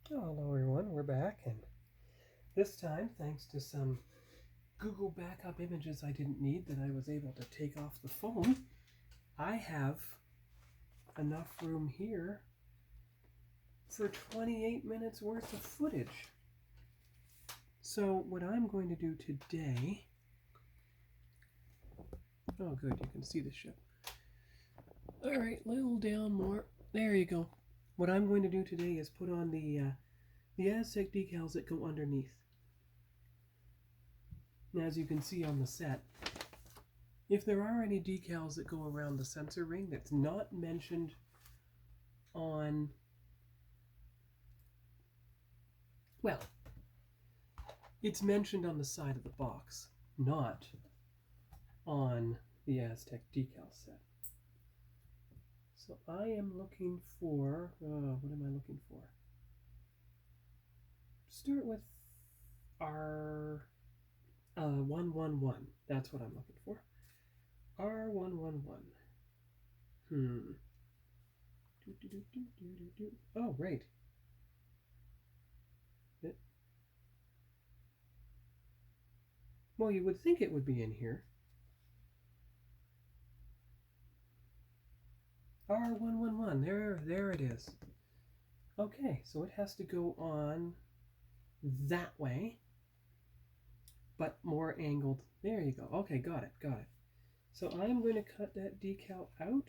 Hello everyone, we're back, and this time, thanks to some Google backup images I didn't need that I was able to take off the phone, I have enough room here for 28 minutes worth of footage. So what I'm going to do today, oh good, you can see the ship. Alright, little down more, there you go. What I'm going to do today is put on the Aztec decals that go underneath. Now, as you can see on the set, if there are any decals that go around the sensor ring that's not mentioned on, well, it's mentioned on the side of the box, not on the Aztec decal set. So I am looking for, what am I looking for? Start with R111. That's what I'm looking for. R111. Oh, right. Well, you would think it would be in here. R111. There it is. Okay, so it has to go on that way, but more angled. There you go. Okay, got it. So I'm going to cut that decal out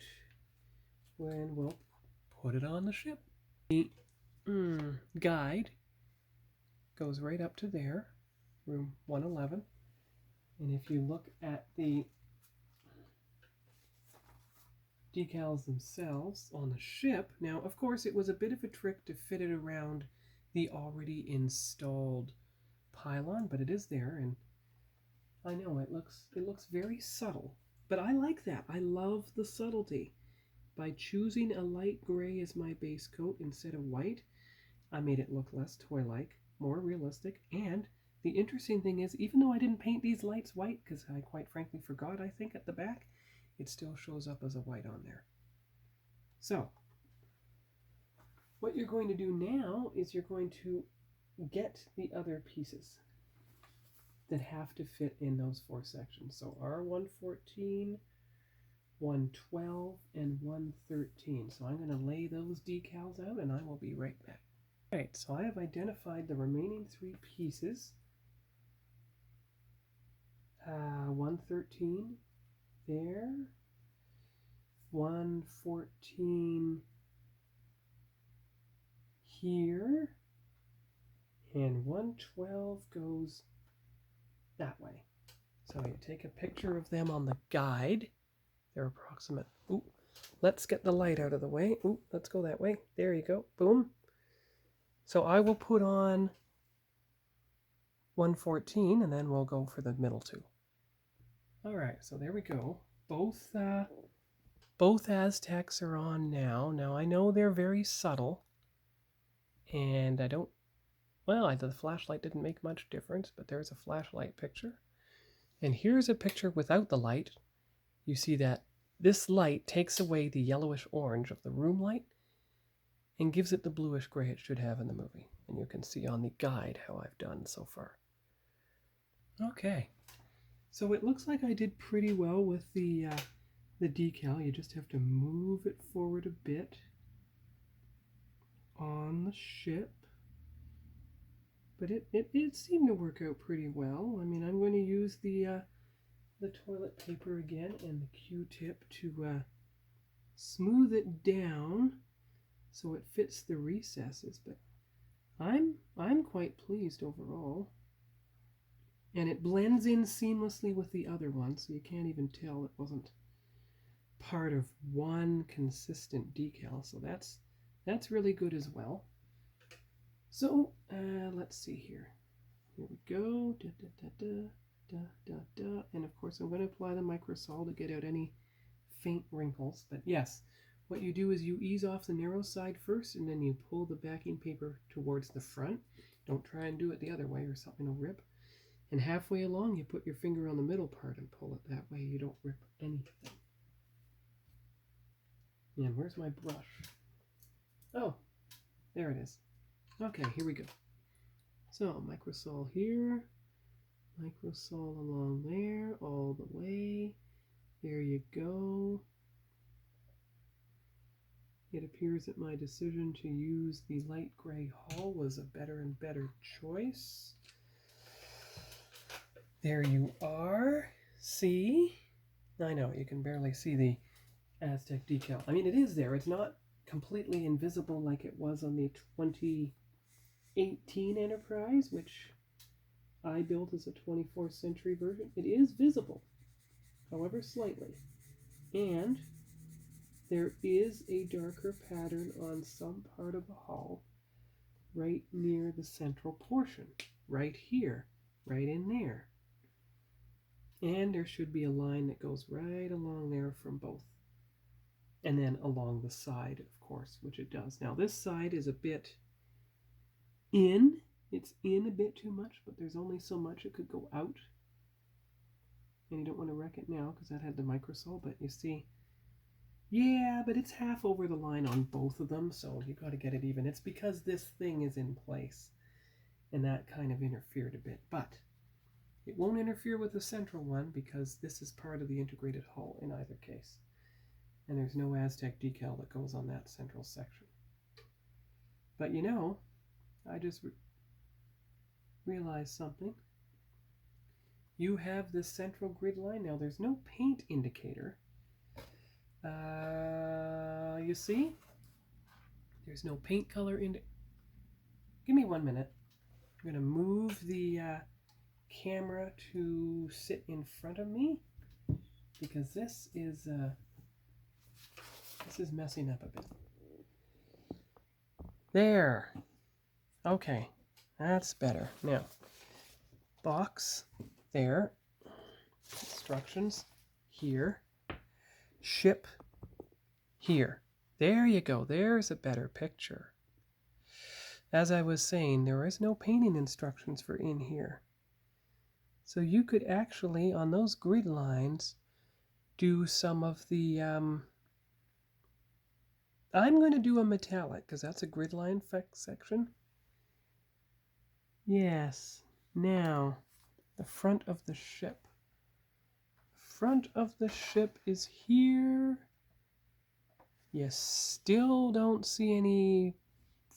when we'll put it on the ship. The guide goes right up to there, room 111. And if you look at the decals themselves on the ship, now of course it was a bit of a trick to fit it around the already installed pylon, but it is there, and I know it looks very subtle, but I like that. I love the subtlety. By choosing a light gray as my base coat instead of white, I made it look less toy-like, more realistic, and the interesting thing is, even though I didn't paint these lights white, because I quite frankly forgot, I think, at the back, it still shows up as a white on there. So, what you're going to do now is you're going to get the other pieces that have to fit in those four sections. So R114, 112, and 113. So I'm going to lay those decals out and I will be right back. Alright, so I have identified the remaining three pieces. 113 there, 114 here, and 112 goes that way. So you take a picture of them on the guide. They're approximate. Ooh, let's get the light out of the way. Ooh, let's go that way. There you go. Boom. So I will put on 114 and then we'll go for the middle two. All right, so there we go. Both Aztecs are on now. Now I know they're very subtle, and I don't, well, the flashlight didn't make much difference, but there's a flashlight picture. And here's a picture without the light. You see that this light takes away the yellowish orange of the room light and gives it the bluish gray it should have in the movie. And you can see on the guide how I've done so far. Okay, so it looks like I did pretty well with the decal. You just have to move it forward a bit on the ship. But it seemed to work out pretty well. I mean, I'm going to use the toilet paper again and the Q-tip to smooth it down so it fits the recesses. But I'm quite pleased overall. And it blends in seamlessly with the other one, so you can't even tell it wasn't part of one consistent decal. So that's really good as well. So let's see here. Here we go. Da, da, da, da, da, da. And of course I'm going to apply the microsol to get out any faint wrinkles. But yes, what you do is you ease off the narrow side first and then you pull the backing paper towards the front. Don't try and do it the other way or something will rip. And halfway along you put your finger on the middle part and pull it that way. You don't rip anything. And where's my brush? Oh, there it is. Okay, here we go. So microsol here, microsol along there, all the way. There you go. It appears that my decision to use the light gray hull was a better and better choice. There you are. See? I know, you can barely see the Aztec decal. I mean, it is there. It's not completely invisible like it was on the 2018 Enterprise, which I built as a 24th century version. It is visible, however slightly. And there is a darker pattern on some part of the hull right near the central portion. Right here. Right in there. And there should be a line that goes right along there from both. And then along the side, of course, which it does. Now this side is a bit in. It's in a bit too much, but there's only so much it could go out. And you don't want to wreck it now because that had the microsol, but you see, yeah, but it's half over the line on both of them, so you got to get it even. It's because this thing is in place, and that kind of interfered a bit, but it won't interfere with the central one because this is part of the integrated hull in either case. And there's no Aztec decal that goes on that central section. But you know, I just realized something. You have this central grid line now. There's no paint indicator. You see? There's no paint color indicator. Give me 1 minute. I'm going to move the camera to sit in front of me because this is messing up a bit. There. Okay, that's better. Now, box there, instructions here, ship here. There you go. There's a better picture. As I was saying, there is no painting instructions for in here. So you could actually, on those grid lines, do some of the... I'm going to do a metallic, because that's a grid line section. Yes. Now, the front of the ship. Front of the ship is here. You still don't see any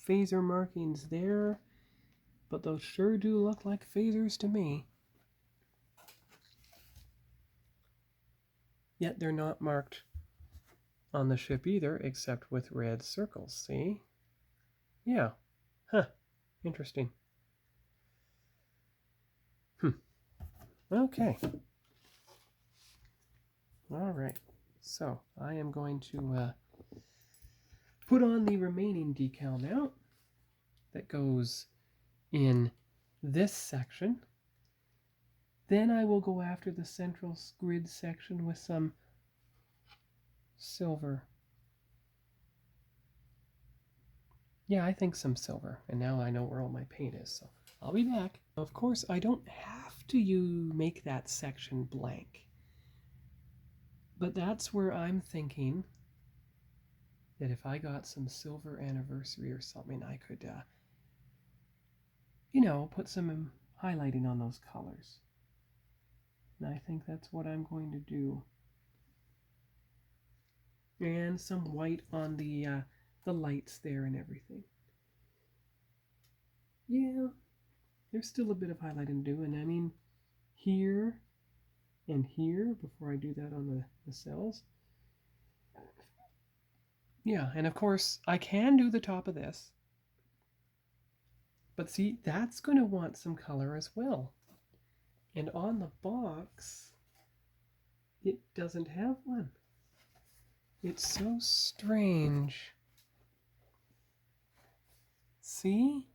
phaser markings there, but those sure do look like phasers to me. Yet they're not marked on the ship either, except with red circles, see? Yeah. Huh. Interesting. Okay. All right. So I am going to put on the remaining decal now that goes in this section. Then I will go after the central grid section with some silver. Yeah, I think some silver. And now I know where all my paint is, so I'll be back. Of course, I don't have to make that section blank. But that's where I'm thinking that if I got some silver anniversary or something, I could, you know, put some highlighting on those colors. And I think that's what I'm going to do. And some white on the lights there and everything. Yeah, there's still a bit of highlighting to do, and I mean here and here before I do that on the cells. Yeah, and of course I can do the top of this, but see, that's going to want some color as well. And on the box, it doesn't have one. It's so strange. See?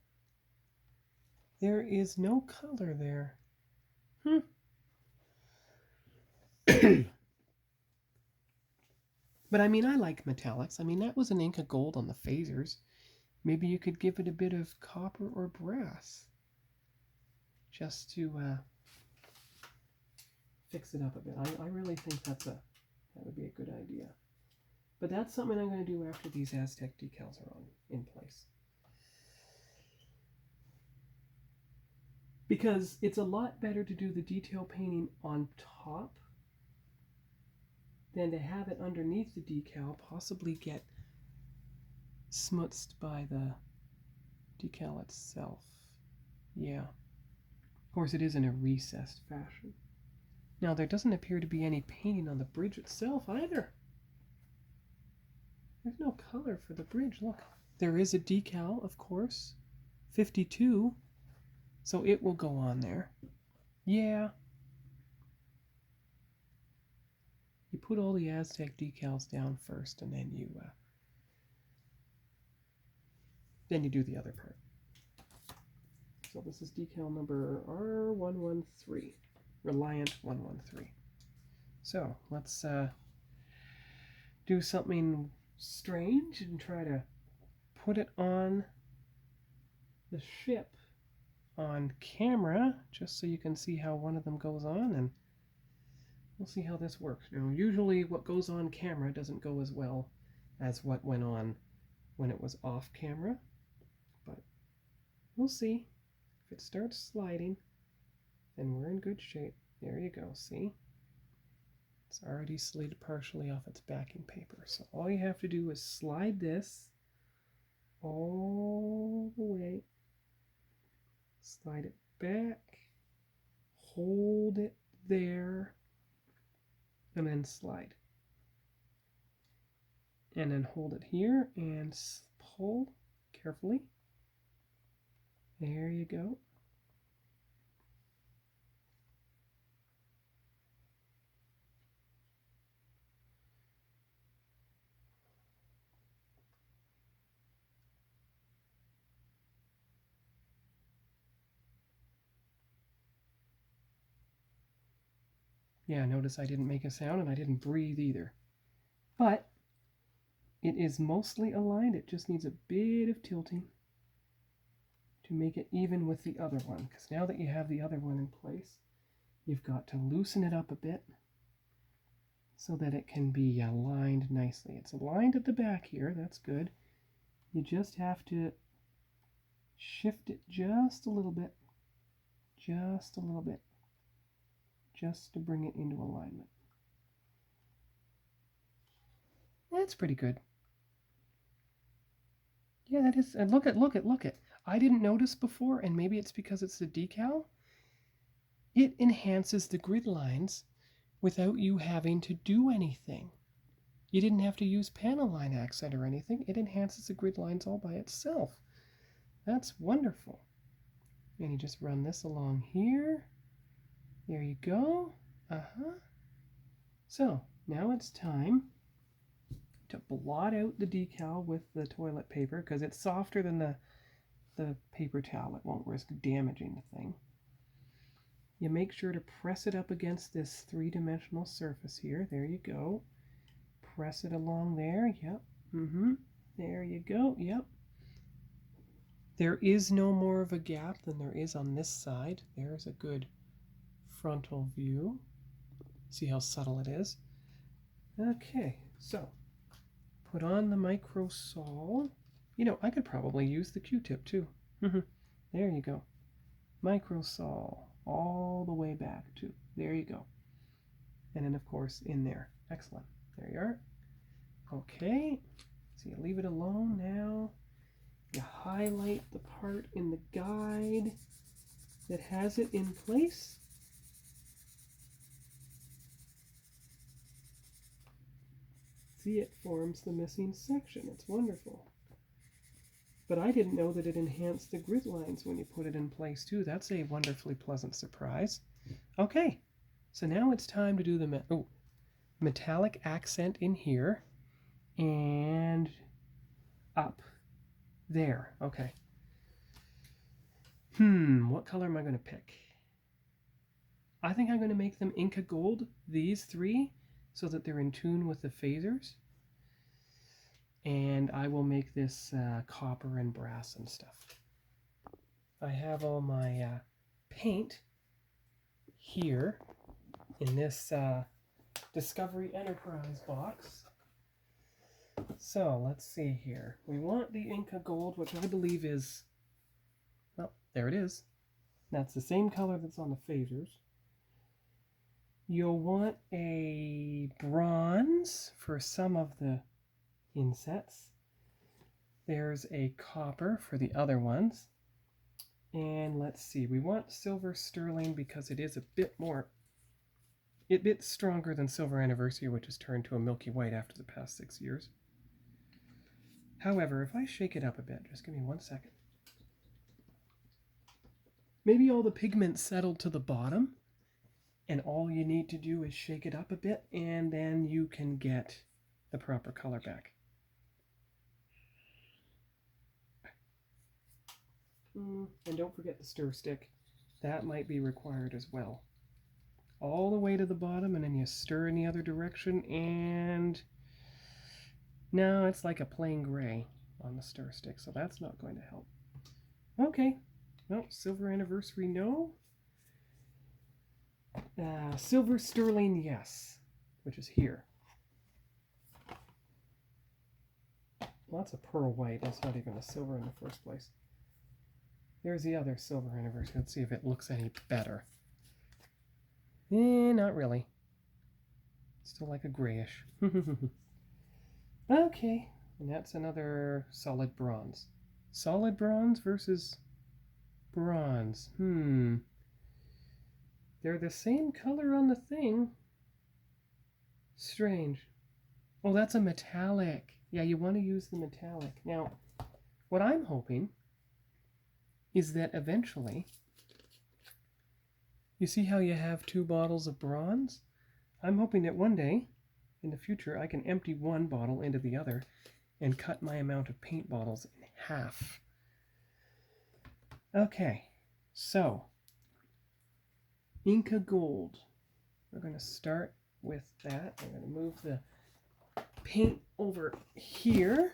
There is no color there. But I mean, I like metallics. I mean, that was an ink of gold on the phasers. Maybe you could give it a bit of copper or brass just to fix it up a bit. I really think that would be a good idea. But that's something I'm going to do after these Aztec decals are in place. because it's a lot better to do the detail painting on top than to have it underneath the decal, possibly get smutsed by the decal itself. Yeah. Of course, it is in a recessed fashion. Now, there doesn't appear to be any painting on the bridge itself either. There's no color for the bridge. Look, there is a decal, of course, 52, so it will go on there. Yeah. You put all the Aztec decals down first, and then you do the other part. So this is decal number R113, Reliant 113. So let's do something strange and try to put it on the ship on camera, just so you can see how one of them goes on, and we'll see how this works. Now, usually what goes on camera doesn't go as well as what went on when it was off camera, but we'll see. If it starts sliding, then we're in good shape. There you go, see? It's already slid partially off its backing paper. So all you have to do is slide this all the way, slide it back, hold it there, and then slide. And then hold it here and pull carefully. There you go. Yeah, notice I didn't make a sound and I didn't breathe either. But it is mostly aligned. It just needs a bit of tilting to make it even with the other one. Because now that you have the other one in place, you've got to loosen it up a bit so that it can be aligned nicely. It's aligned at the back here. That's good. You just have to shift it just a little bit. Just a little bit. Just to bring it into alignment. That's pretty good. Yeah, that is. And look at. I didn't notice before, and maybe it's because it's the decal. It enhances the grid lines without you having to do anything. You didn't have to use panel line accent or anything. It enhances the grid lines all by itself. That's wonderful. And you just run this along here. There you go. So now it's time to blot out the decal with the toilet paper because it's softer than the paper towel. It won't risk damaging the thing. You make sure to press it up against this three-dimensional surface here. There you go. Press it along there. Yep. There you go. Yep. There is no more of a gap than there is on this side. There's a good frontal view. See how subtle it is? Okay, so put on the microsol. You know, I could probably use the Q-tip too. There you go. Microsol all the way back too. There you go. And then, of course, in there. Excellent. There you are. Okay, so you leave it alone now. You highlight the part in the guide that has it in place. See, it forms the missing section. It's wonderful. But I didn't know that it enhanced the grid lines when you put it in place too. That's a wonderfully pleasant surprise. Okay, so now it's time to do the metallic accent in here and up there. Okay. What color am I going to pick? I think I'm going to make them Inca Gold, these three, so that they're in tune with the phasers. And I will make this copper and brass and stuff. I have all my paint here in this Discovery Enterprise box. So let's see here. We want the Inca Gold, which I believe is, well, there it is. That's the same color that's on the phasers. You'll want a bronze for some of the insets. There's a copper for the other ones. And let's see, we want silver sterling because it is a bit stronger than Silver Anniversary, which has turned to a milky white after the past 6 years. However, if I shake it up a bit, just give me 1 second. Maybe all the pigment settled to the bottom, and all you need to do is shake it up a bit, and then you can get the proper color back. And don't forget the stir stick. That might be required as well. All the way to the bottom, and then you stir in the other direction, and no, it's like a plain gray on the stir stick, so that's not going to help. Okay, well, Silver Anniversary, no. Silver sterling, yes, which is here. Well, that's a pearl white. That's not even a silver in the first place. There's the other Silver Anniversary. Let's see if it looks any better. Not really. Still like a grayish. Okay, and that's another solid bronze. Solid bronze versus bronze. They're the same color on the thing. Strange. Oh, that's a metallic. Yeah, you want to use the metallic. Now, what I'm hoping is that eventually, you see how you have 2 bottles of bronze? I'm hoping that one day, in the future, I can empty one bottle into the other and cut my amount of paint bottles in half. Okay, so, Inca Gold. We're going to start with that. I'm going to move the paint over here.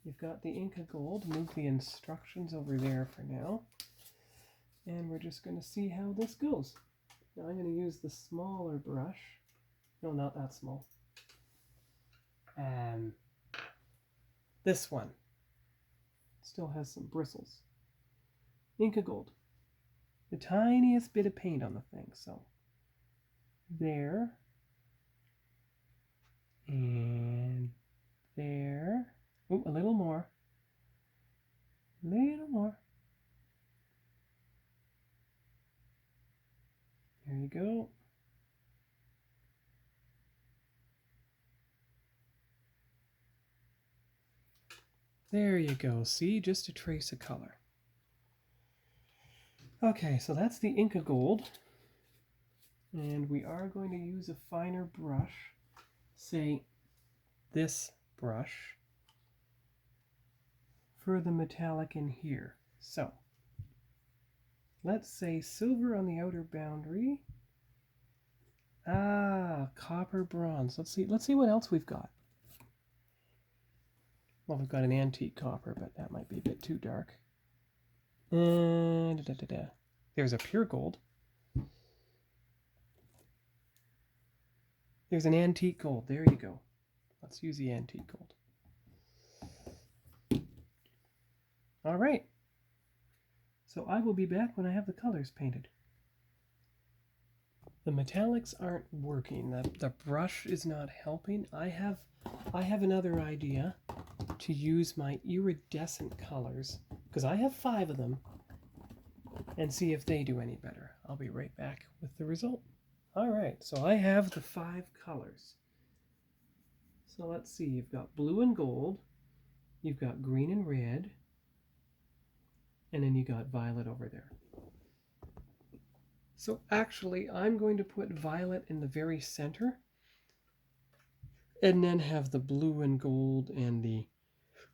You've got the Inca Gold. Move the instructions over there for now. And we're just going to see how this goes. Now I'm going to use the smaller brush. No, not that small. This one. Still has some bristles. Inca Gold. The tiniest bit of paint on the thing. So, there. And there. Oh, a little more. Little more. There you go. There you go. See, just a trace of color. Okay, so that's the Inca Gold. And we are going to use a finer brush. Say, this brush for the metallic in here. So, let's say silver on the outer boundary. Copper bronze. Let's see what else we've got. Well, we've got an antique copper, but that might be a bit too dark. There's a pure gold. There's an antique gold. There you go. Let's use the antique gold. All right. So I will be back when I have the colors painted. The metallics aren't working. The brush is not helping. I have another idea to use my iridescent colors, because I have 5 of them, and see if they do any better. I'll be right back with the result. All right, so I have the 5 colors. So let's see, you've got blue and gold, you've got green and red, and then you got violet over there. So actually, I'm going to put violet in the very center, and then have the blue and gold and the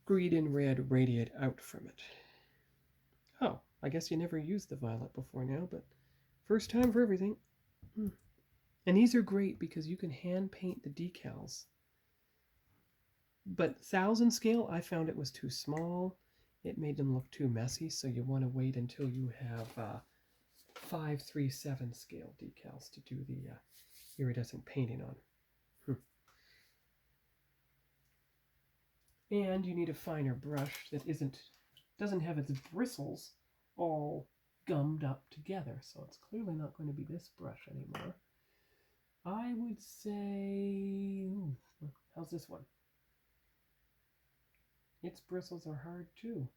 green and red radiate out from it. Oh, I guess you never used the violet before now, but first time for everything. And these are great because you can hand paint the decals. But 1000 scale, I found it was too small. It made them look too messy, so you want to wait until you have 537 scale decals to do the iridescent painting on. And you need a finer brush that doesn't have its bristles all gummed up together. So it's clearly not going to be this brush anymore. I would say, ooh, how's this one? Its bristles are hard too.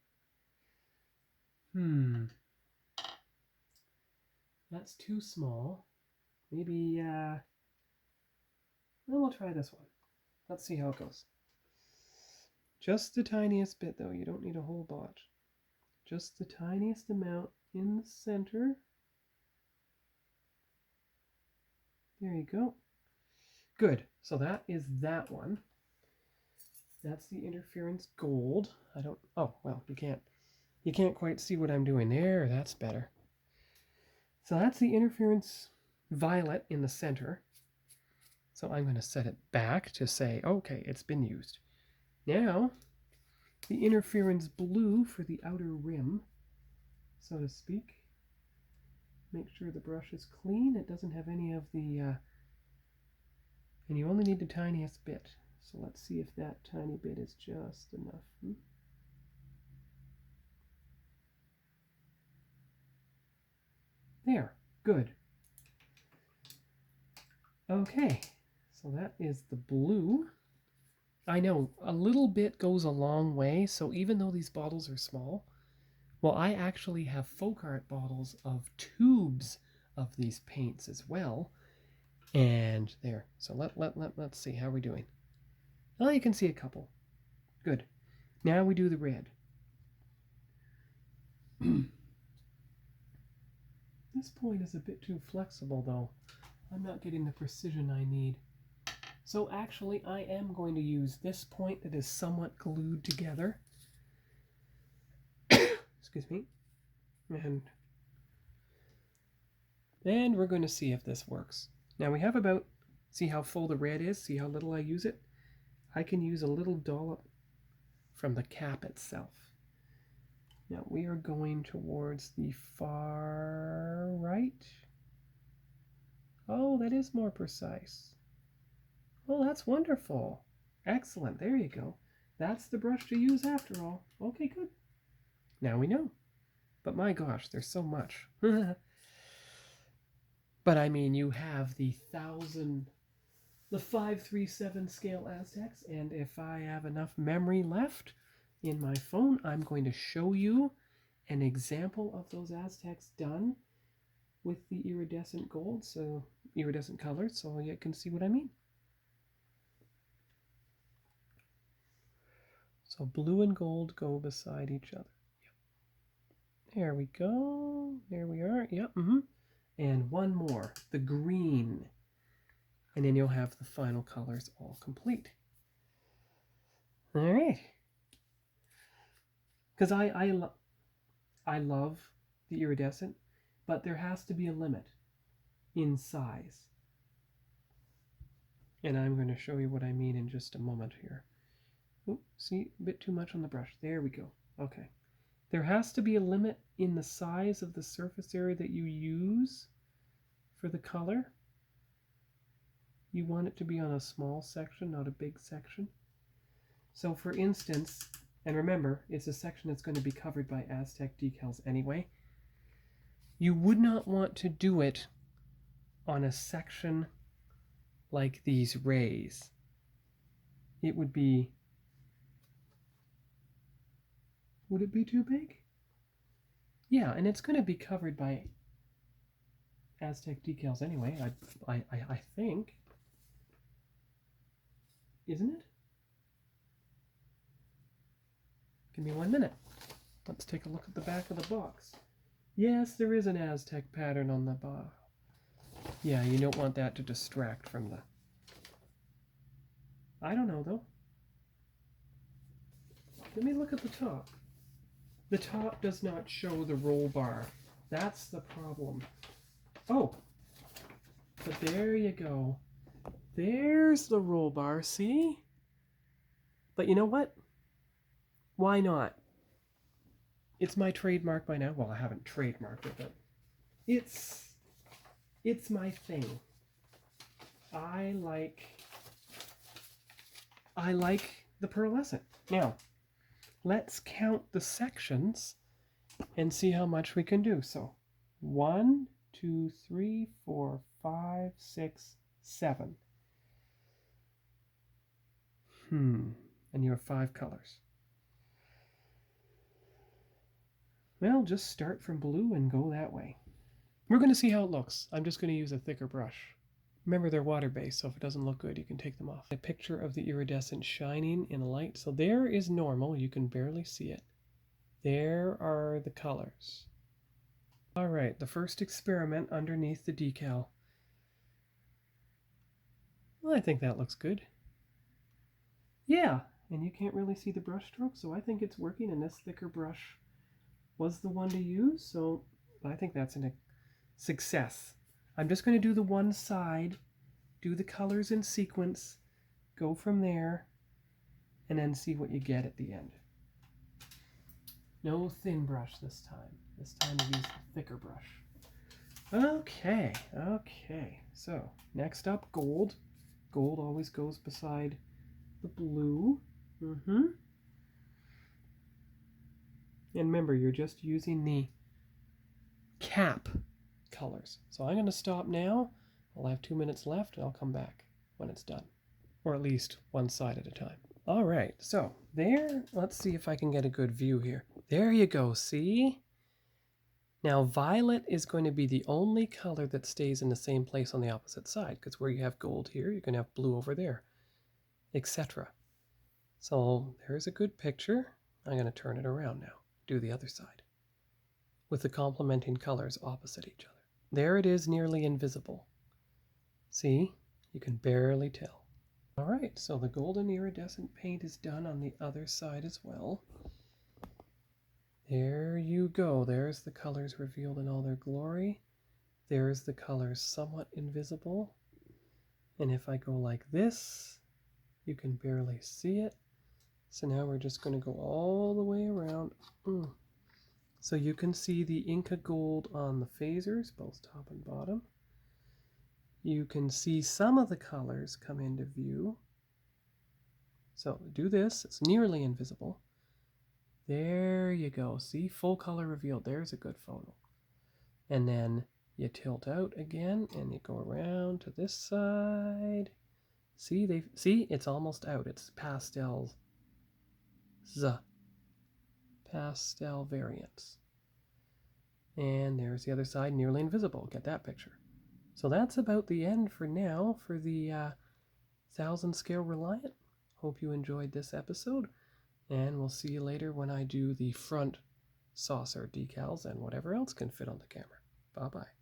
That's too small. Maybe, well, we'll try this one. Let's see how it goes. Just the tiniest bit though, you don't need a whole bunch. Just the tiniest amount in the center. There you go. Good, so that is that one. That's the interference gold. Oh, well, you can't quite see what I'm doing there. That's better. So that's the interference violet in the center. So I'm going to set it back to say, okay, it's been used. Now, the interference blue for the outer rim, so to speak. Make sure the brush is clean. It doesn't have any of the, and you only need the tiniest bit. So let's see if that tiny bit is just enough. There, good. Okay, so that is the blue. I know, a little bit goes a long way, so even though these bottles are small, well, I actually have folk art bottles of tubes of these paints as well. And there, so let's see, how are we doing? Oh, you can see a couple. Good. Now we do the red. This point is a bit too flexible though. I'm not getting the precision I need. So actually I am going to use this point that is somewhat glued together. Excuse me. And we're going to see if this works. Now we have about, see how full the red is? See how little I use it? I can use a little dollop from the cap itself. Now we are going towards the far right. Oh, that is more precise. Oh, that's wonderful. Excellent. There you go. That's the brush to use after all. Okay, good. Now we know. But my gosh, there's so much. But I mean, you have the 537 scale Aztecs, and if I have enough memory left in my phone, I'm going to show you an example of those Aztecs done with the iridescent gold, so iridescent colors, so you can see what I mean. So blue and gold go beside each other. Yep. There we go. There we are. Yep. And one more, the green. And then you'll have the final colors all complete. All right. Because I love the iridescent, but there has to be a limit in size. And I'm going to show you what I mean in just a moment here. Ooh, see, a bit too much on the brush. There we go. Okay. There has to be a limit in the size of the surface area that you use for the color. You want it to be on a small section, not a big section. So for instance, and remember, it's a section that's going to be covered by Aztec decals anyway, you would not want to do it on a section like these rays. It would be, would it be too big? Yeah, and it's going to be covered by Aztec decals anyway, I think. Isn't it? Give me 1 minute. Let's take a look at the back of the box. Yes, there is an Aztec pattern on the box. Yeah, you don't want that to distract from the... I don't know, though. Let me look at the top. The top does not show the roll bar. That's the problem. Oh, but there you go. There's the roll bar, see? But you know what? Why not? It's my trademark by now. Well, I haven't trademarked it, but it's my thing. I like the pearlescent. Now, let's count the sections and see how much we can do. So 1, 2, 3, 4, 5, 6, 7. And you have 5 colors. Well, just start from blue and go that way. We're going to see how it looks. I'm just going to use a thicker brush. Remember, they're water-based, so if it doesn't look good, you can take them off. A picture of the iridescent shining in a light. So there is normal. You can barely see it. There are the colors. All right, the first experiment underneath the decal. Well, I think that looks good. Yeah, and you can't really see the brush stroke, so I think it's working, and this thicker brush was the one to use, so I think that's a success. I'm just going to do the one side, do the colors in sequence, go from there, and then see what you get at the end. No thin brush this time. This time I use the thicker brush. Okay, so next up, gold. Gold always goes beside the blue. And remember, you're just using the cap colors. So I'm going to stop now. I'll have 2 minutes left, and I'll come back when it's done. Or at least one side at a time. All right, so there, let's see if I can get a good view here. There you go, see? Now violet is going to be the only color that stays in the same place on the opposite side, because where you have gold here, you're going to have blue over there, etc. So there's a good picture. I'm going to turn it around now, do the other side, with the complementing colors opposite each other. There it is, nearly invisible. See? You can barely tell. All right, so the golden iridescent paint is done on the other side as well. There you go. There's the colors revealed in all their glory. There's the colors somewhat invisible. And if I go like this, you can barely see it. So now we're just going to go all the way around. So you can see the Inca gold on the phasers, both top and bottom. You can see some of the colors come into view. So do this, it's nearly invisible. There you go, see, full color revealed. There's a good photo. And then you tilt out again and you go around to this side. See, it's almost out. It's pastel variants. And there's the other side, nearly invisible. Get that picture. So that's about the end for now for the 1000 scale Reliant. Hope you enjoyed this episode, and we'll see you later when I do the front saucer decals and whatever else can fit on the camera. Bye-bye.